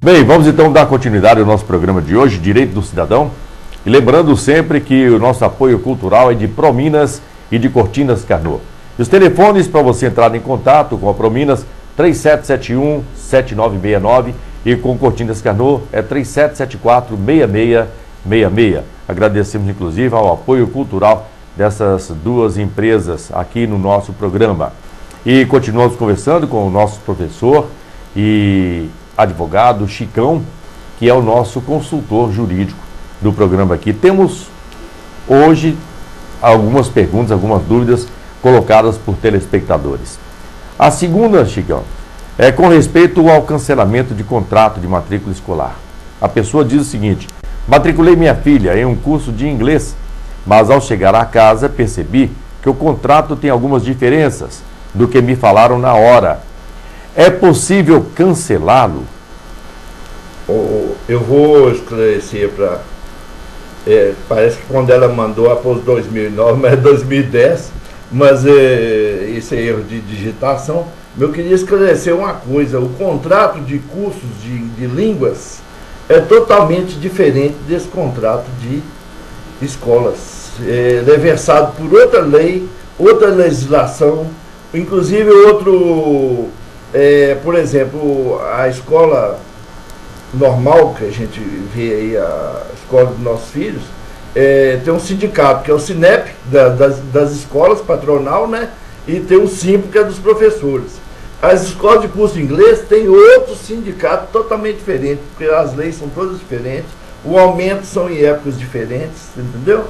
Bem, vamos então dar continuidade ao nosso programa de hoje, Direito do Cidadão. E lembrando sempre que o nosso apoio cultural é de Prominas e de Cortinas Carnot. E os telefones para você entrar em contato com a Prominas, 3771-7969 e com Cortinas Carnot é 3774-6666. Agradecemos inclusive ao apoio cultural dessas duas empresas aqui no nosso programa. E continuamos conversando com o nosso professor e advogado Chicão, que é o nosso consultor jurídico do programa aqui. Temos hoje algumas perguntas, algumas dúvidas colocadas por telespectadores. A segunda, Chicão, é com respeito ao cancelamento de contrato de matrícula escolar. A pessoa diz o seguinte: matriculei minha filha em um curso de inglês, mas ao chegar à casa percebi que o contrato tem algumas diferenças do que me falaram na hora. É possível cancelá-lo? Eu vou esclarecer para... parece que quando ela mandou após 2009, mas é 2010, mas esse é erro de digitação. Eu queria esclarecer uma coisa: o contrato de cursos de línguas é totalmente diferente desse contrato de escolas. Ele é versado por outra lei, outra legislação, inclusive outro... por exemplo, a escola normal que a gente vê aí, a escola dos nossos filhos, tem um sindicato que é o SINEP das escolas patronal, né? E tem o SIMPO, que é dos professores. As escolas de curso de inglês têm outro sindicato totalmente diferente, porque as leis são todas diferentes, o aumento são em épocas diferentes, entendeu?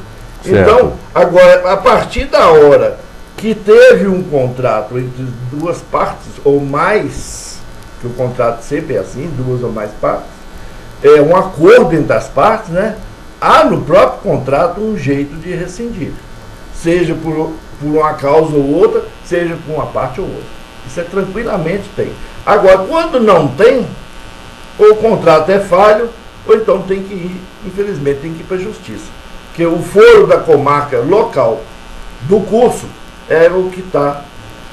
Certo. Então, agora, a partir da hora que teve um contrato entre duas partes ou mais, que o contrato sempre é assim, duas ou mais partes, um acordo entre as partes, né? Há no próprio contrato um jeito de rescindir, seja por uma causa ou outra, seja por uma parte ou outra. Isso tranquilamente tem. Agora, quando não tem, ou o contrato é falho, ou então tem que ir, infelizmente, tem que ir para a justiça. Porque o foro da comarca local do curso é o que está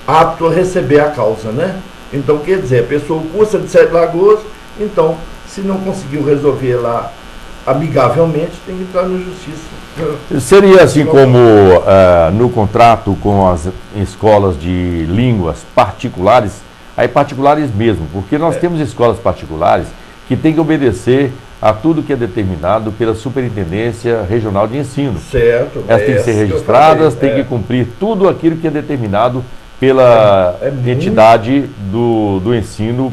apto a receber a causa, né? Então, quer dizer, a pessoa cursa de Sete Lagoas, então, se não conseguiu resolver lá amigavelmente, tem que entrar na justiça. Seria assim como no contrato com as escolas de línguas particulares, aí particulares mesmo, porque nós temos escolas particulares que têm que obedecer a tudo que é determinado pela Superintendência Regional de Ensino. Certo. Elas têm que ser registradas, têm que cumprir tudo aquilo que é determinado pela entidade do ensino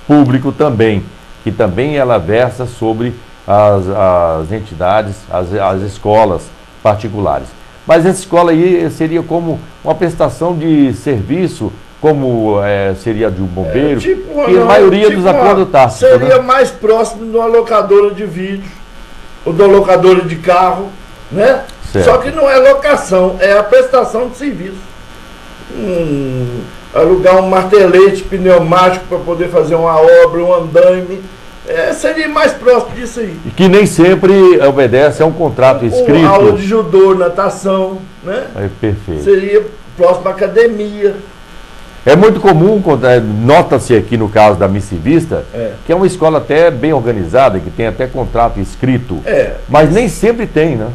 público também, que também ela versa sobre as entidades, as escolas particulares. Mas essa escola aí seria como uma prestação de serviço, como seria de um bombeiro, que a maioria dos acordos está. Seria mais próximo de uma locadora de vídeo, ou de uma locadora de carro, né? Certo. Só que não é locação, é a prestação de serviço. Alugar um martelete pneumático para poder fazer uma obra, um andaime, seria mais próximo disso aí. E que nem sempre obedece a um contrato escrito. Aula de judô, natação, né? Perfeito. Seria próximo à academia. É muito comum, nota-se aqui no caso da Missivista, que é uma escola até bem organizada, que tem até contrato escrito, mas nem sempre tem, né?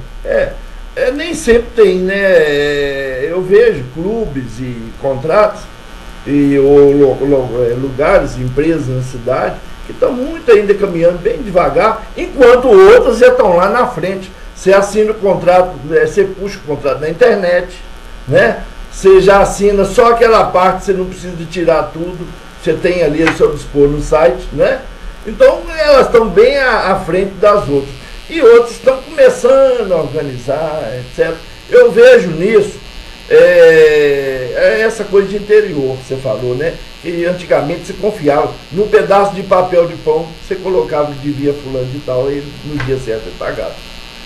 Nem sempre tem, né? Eu vejo clubes e contratos, lugares, empresas na cidade, que estão muito ainda caminhando bem devagar, enquanto outras já estão lá na frente. Você assina o contrato, você puxa o contrato na internet, né? Você já assina só aquela parte, você não precisa de tirar tudo, você tem ali a seu dispor no site, né? Então elas estão bem à frente das outras. E outras estão começando a organizar, etc. Eu vejo nisso essa coisa de interior que você falou, né? Que antigamente você confiava num pedaço de papel de pão, você colocava que devia fulano de tal e no dia certo é pagado.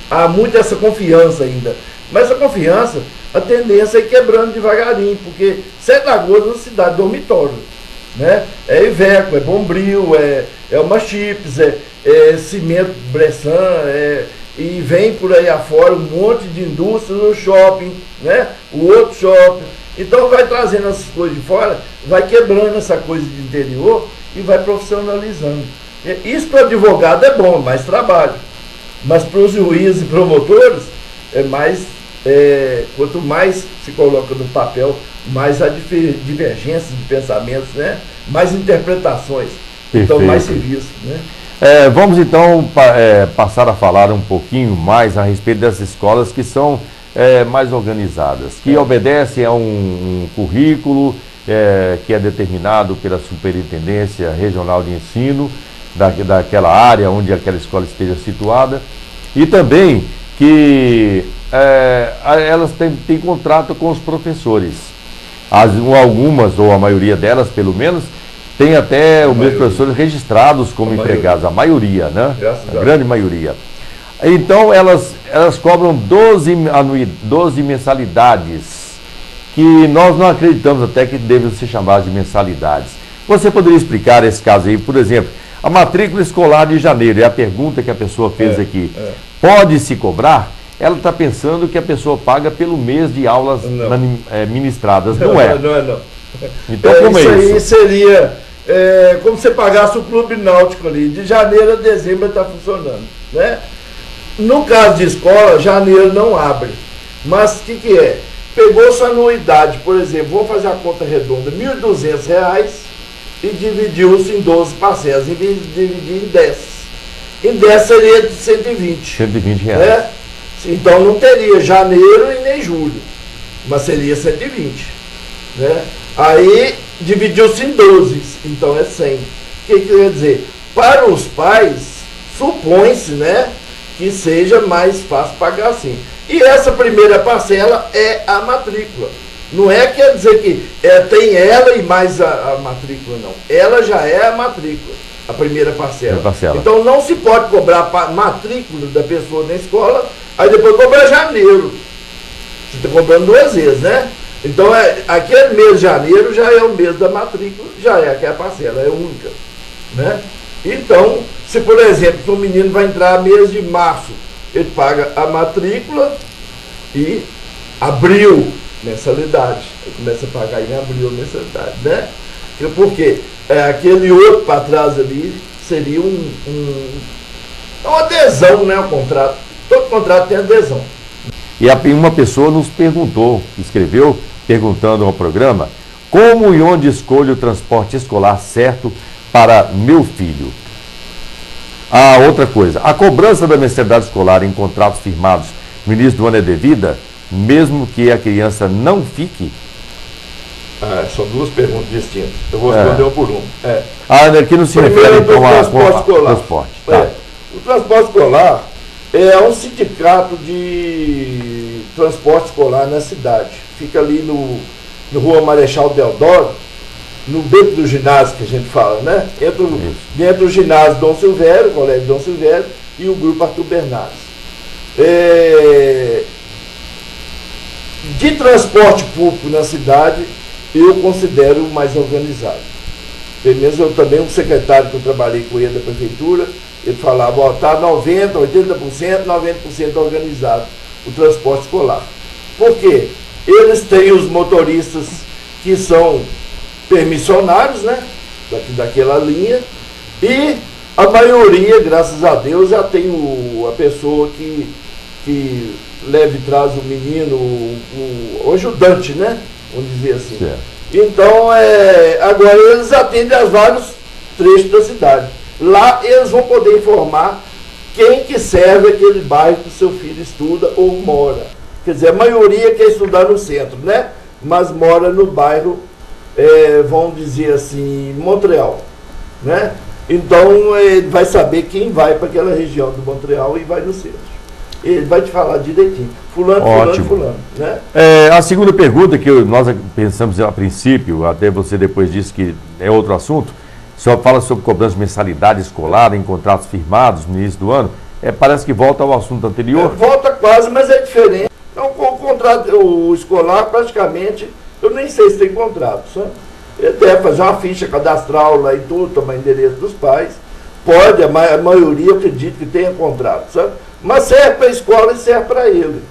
Há muito essa confiança ainda. Mas essa confiança, a tendência é ir quebrando devagarinho, porque Sete Lagoas é uma cidade dormitório, né? É Iveco, é Bombril, é uma Chips, é Cimento Bressan, e vem por aí afora um monte de indústria no shopping, né? O outro shopping. Então vai trazendo essas coisas de fora, vai quebrando essa coisa de interior e vai profissionalizando. Isso para o advogado é bom, mais trabalho. Mas para os juízes e promotores, é mais, quanto mais se coloca no papel, mais há divergências de pensamentos, né? Mais interpretações. Perfeito. Então, mais serviço, né? Vamos então passar a falar um pouquinho mais a respeito dessas escolas que são mais organizadas, que obedecem a um currículo que é determinado pela Superintendência Regional de Ensino daquela área onde aquela escola esteja situada, e também que elas têm contrato com os professores. Algumas, ou a maioria delas pelo menos, tem até os meus professores registrados como empregados, a maioria, né? A grande maioria. Então elas cobram 12 mensalidades, que nós não acreditamos até que devem ser chamadas de mensalidades. Você poderia explicar esse caso aí, por exemplo, a matrícula escolar de janeiro, é a pergunta que a pessoa fez aqui. Pode se cobrar? Ela está pensando que a pessoa paga pelo mês de aulas ministradas. Não é. Não. Então, como é isso? Aí seria como você pagasse o clube náutico ali. De janeiro a dezembro está funcionando, né? No caso de escola, janeiro não abre. Mas o que é? Pegou sua anuidade, por exemplo, vou fazer a conta redonda, R$ 1.200 e dividiu-se em 12 parcelas, em vez de dividir em 10. Em 10 seria de 120. 120 reais. Né? Então não teria janeiro e nem julho, mas seria 120. Né? Aí dividiu-se em 12, então é 100. O que quer dizer? Para os pais, supõe-se, né, que seja mais fácil pagar assim. E essa primeira parcela é a matrícula. Não quer dizer que tem ela e mais a matrícula, não. Ela já é a matrícula, a primeira parcela. Então não se pode cobrar a matrícula da pessoa na escola, aí depois cobrar janeiro. Você está cobrando 2 vezes, né? Então aquele mês de janeiro já é o mês da matrícula, já é aquela parcela, é única, né? Então, se por exemplo, o menino vai entrar mês de março, ele paga a matrícula e abril, mensalidade. Ele começa a pagar em abril, mensalidade, né? Porque aquele outro para trás ali seria uma adesão, né? O contrato. Todo contrato tem adesão. E uma pessoa nos perguntou, escreveu, perguntando ao programa, como e onde escolho o transporte escolar certo para meu filho? Outra coisa, a cobrança da mensalidade escolar em contratos firmados no início do ano é devida, mesmo que a criança não fique? São 2 perguntas distintas. Eu vou responder uma por uma. Aqui não se refere então ao transporte escolar. Tá. O transporte escolar é um sindicato de transporte escolar na cidade. Fica ali no Rua Marechal Deodoro, no dentro do ginásio que a gente fala, né? Dentro do ginásio Dom Silvério, o colégio Dom Silvério e o grupo Arthur Bernardes. De transporte público na cidade, eu considero o mais organizado. Pelo menos eu também, um secretário que eu trabalhei com ele da prefeitura, ele falava, está 90%, 80%, 90% organizado o transporte escolar. Por quê? Eles têm os motoristas que são permissionários, né, daquela linha, e a maioria, graças a Deus, já tem a pessoa que leva e traz o menino, o ajudante, né, vamos dizer assim. Certo. Então, agora eles atendem a vários trechos da cidade. Lá eles vão poder informar quem que serve aquele bairro que o seu filho estuda ou mora. Quer dizer, a maioria quer estudar no centro, né, mas mora no bairro, vamos dizer assim, Montreal, né? Então ele vai saber quem vai para aquela região do Montreal e vai no centro. Ele vai te falar direitinho, fulano, né? A segunda pergunta que nós pensamos a princípio, até você depois disse que é outro assunto, só fala sobre cobrança de mensalidade escolar em contratos firmados no início do ano, parece que volta ao assunto anterior. Volta quase, mas é diferente. Então, o contrato escolar praticamente, eu nem sei se tem contrato, sabe? Ele deve fazer uma ficha cadastral lá e tudo, tomar endereço dos pais. Pode, a maioria eu acredito que tenha contrato, sabe? Mas serve para a escola e serve para ele.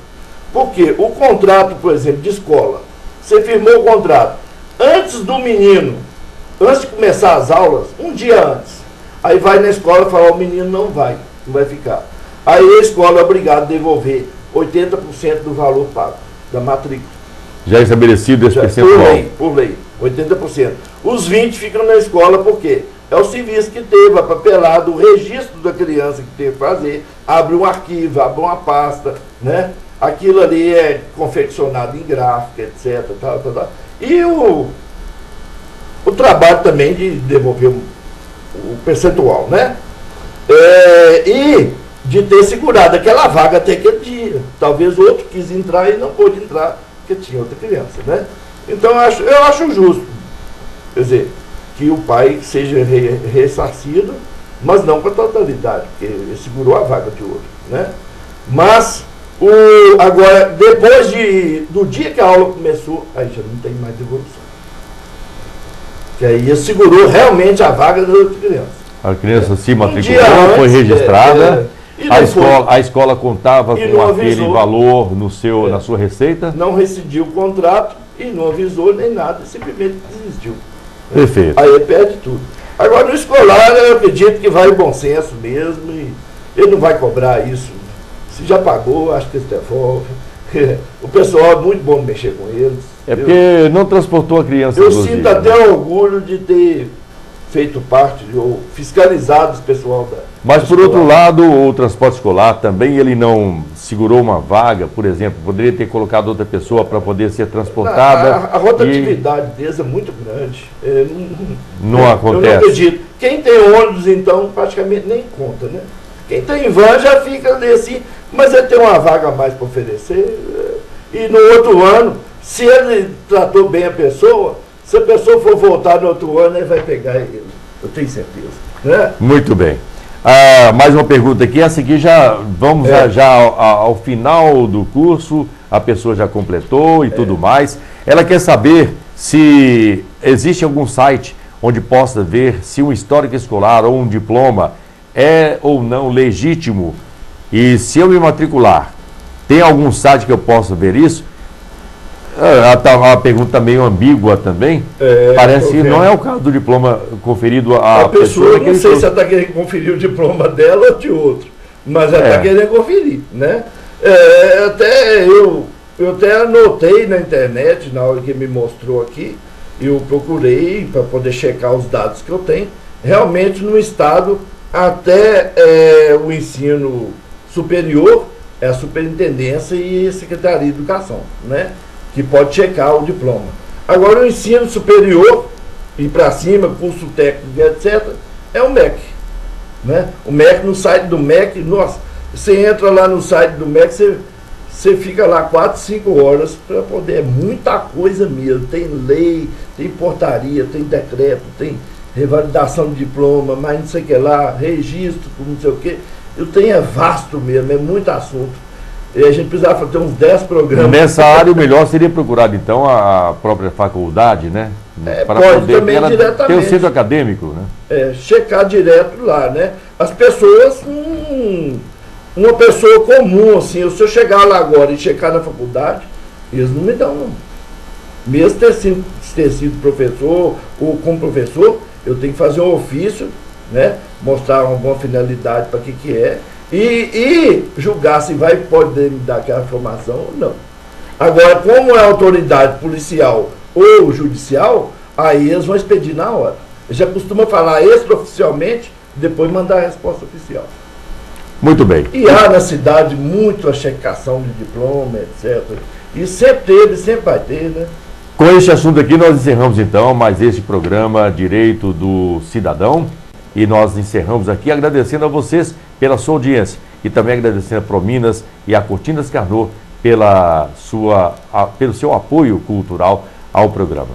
Por quê? O contrato, por exemplo, de escola, você firmou o contrato antes do menino, antes de começar as aulas, um dia antes, Aí vai na escola e fala, o menino não vai ficar. Aí a escola é obrigada a devolver 80% do valor pago, da matrícula. Já estabelecido esse percentual? Por lei, 80%. Os 20% ficam na escola por quê? É o serviço que teve, a papelada, o registro da criança que teve que fazer, abre um arquivo, abre uma pasta, né? Aquilo ali é confeccionado em gráfica, etc. Tal. E o trabalho também de devolver o percentual, né? E de ter segurado aquela vaga até aquele dia. Talvez o outro quis entrar e não pôde entrar, porque tinha outra criança, né? Então eu acho justo, quer dizer, que o pai seja ressarcido, mas não com a totalidade, porque ele segurou a vaga de outro, né? Mas, agora, depois do dia que a aula começou, aí já não tem mais devolução. Que aí ele segurou realmente a vaga da outra criança. A criança se matriculou, foi registrada, a escola contava com aquele valor na sua receita? Não rescindiu o contrato e não avisou nem nada, simplesmente desistiu. Perfeito. Aí ele perde tudo. Agora no escolar eu acredito que vai bom senso mesmo e ele não vai cobrar isso. Se já pagou, acho que eles devolvem. O pessoal é muito bom mexer com eles. É porque não transportou a criança. Eu sinto até orgulho de ter feito parte, ou fiscalizado o pessoal da... Mas, por outro lado, o transporte escolar também, ele não segurou uma vaga, por exemplo, poderia ter colocado outra pessoa para poder ser transportada. A rotatividade deles é muito grande. Não acontece. Eu não acredito. Quem tem ônibus, então, praticamente nem conta, né? Quem tem van já fica assim, mas ele tem uma vaga a mais para oferecer. E no outro ano, se ele tratou bem a pessoa, se a pessoa for voltar no outro ano, ele vai pegar ele. Eu tenho certeza. Né? Muito bem. Mais uma pergunta aqui, essa aqui já vamos já ao final do curso, a pessoa já completou e tudo mais. Ela quer saber se existe algum site onde possa ver se um histórico escolar ou um diploma é ou não legítimo. E se eu me matricular, tem algum site que eu possa ver isso? A pergunta meio ambígua também. Parece que não é o caso do diploma conferido à pessoa. Não sei se ela está querendo conferir o diploma dela ou de outro, mas ela está querendo conferir, né? Eu até anotei na internet, na hora que me mostrou aqui, eu procurei para poder checar os dados que eu tenho. Realmente no estado, até o ensino superior, é a superintendência e a Secretaria de Educação, né? Que pode checar o diploma. Agora o ensino superior, e para cima, curso técnico, etc., é o MEC. Né? O MEC, no site do MEC, nossa, você entra lá no site do MEC, você fica lá 4, 5 horas para poder, é muita coisa mesmo. Tem lei, tem portaria, tem decreto, tem revalidação de diploma, mas não sei o que lá, registro, não sei o que. Eu tenho, é vasto mesmo, é muito assunto. E a gente precisava ter uns 10 programas. Nessa área, o melhor seria procurar, então, a própria faculdade, né? Para poder também diretamente. Ter o centro acadêmico, né? Checar direto lá, né? As pessoas, uma pessoa comum, assim, se eu chegar lá agora e checar na faculdade, eles não me dão, não. Mesmo ter sido professor ou como professor, eu tenho que fazer um ofício, né? Mostrar uma boa finalidade para que é. E julgar se pode me dar aquela informação ou não. Agora, como é autoridade policial ou judicial, aí eles vão expedir na hora. Já costuma falar extraoficialmente, depois mandar a resposta oficial. Muito bem. E há na cidade muito a checação de diploma, etc. E sempre teve, sempre vai ter, né? Com este assunto aqui, nós encerramos então mais este programa Direito do Cidadão. E nós encerramos aqui agradecendo a vocês pela sua audiência e também agradecendo a Prominas e a Cortinas Carnot pelo seu apoio cultural ao programa.